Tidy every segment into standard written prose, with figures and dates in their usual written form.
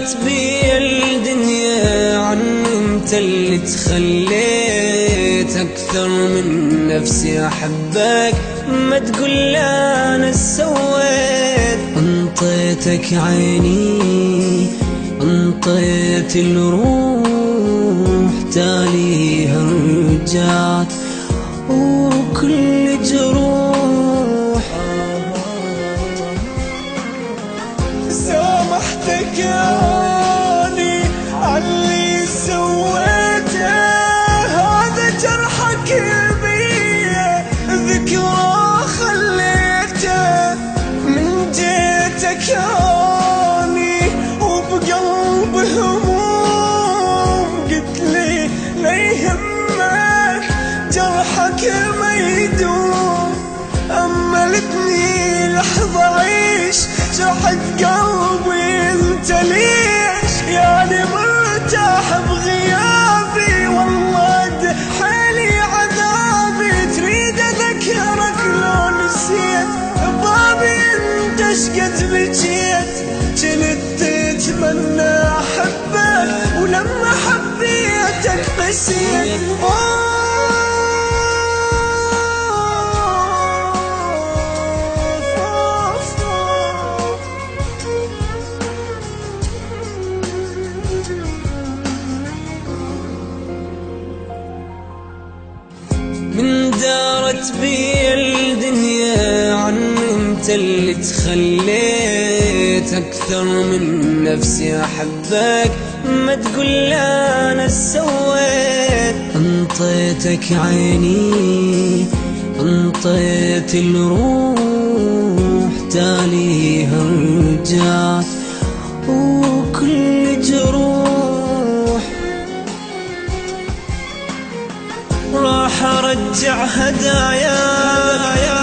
دارت بي الدنيا عن انت اللي تخليت اكثر من نفسي احبك، ما تقول انا سويت. انطيتك عيني انطيت الروح، تاليها رجعت وكل جروح. سامحتك اني عاللي سويته، هذا جرحك بيا ذكرى خليته. من جيتك اني وبقلب هموم، قلت لي لا يهمك جرحك ما يدوم. أملتني لحظة عيش جرحت قلبي، انت ليش يعني مرتاح بغيابي؟ والله حالي عذابي، تريد اذكرك لو نسيت بابي. انت شقد بجيت كنت تتمنى احبك، ولما حبيتك قسيت. من دارت بي الدنيا عن انت اللي تخليت اكثر من نفسي احبك، ما تقول انا سويت. انطيتك عيني انطيت الروح، تاليها رجعت وكل جروح. راح ارجع هدايا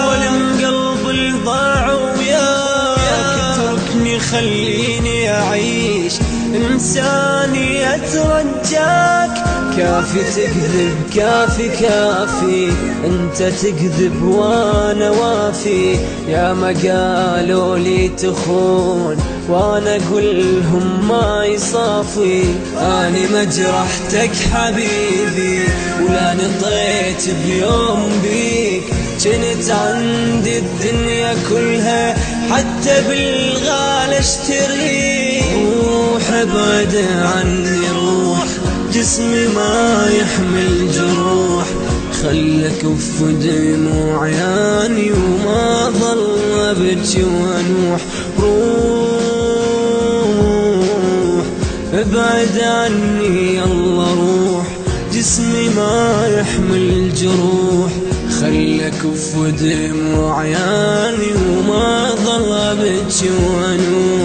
ولم قلب الضاع وياك، اتركني خليني اعيش انساني اترجاك. كافي تكذب كافي كافي، انت تكذب وانا وافي. يا ما قالوا لي تخون وانا اقولهم ما يصافي. اني ما جرحتك حبيبي ولا نطيت بيوم بيك، كنت عندي الدنيا كلها حتى بالغالي اشتريك. روح ابعد عني روح، جسمي ما يحمل جروح. خلك اف دموع عياني وما ظل ابكي وانوح. روح ابعد عني يلا روح، جسمي ما يحمل جروح. خلك اف دموع عياني وما ظل ابكي وانوح.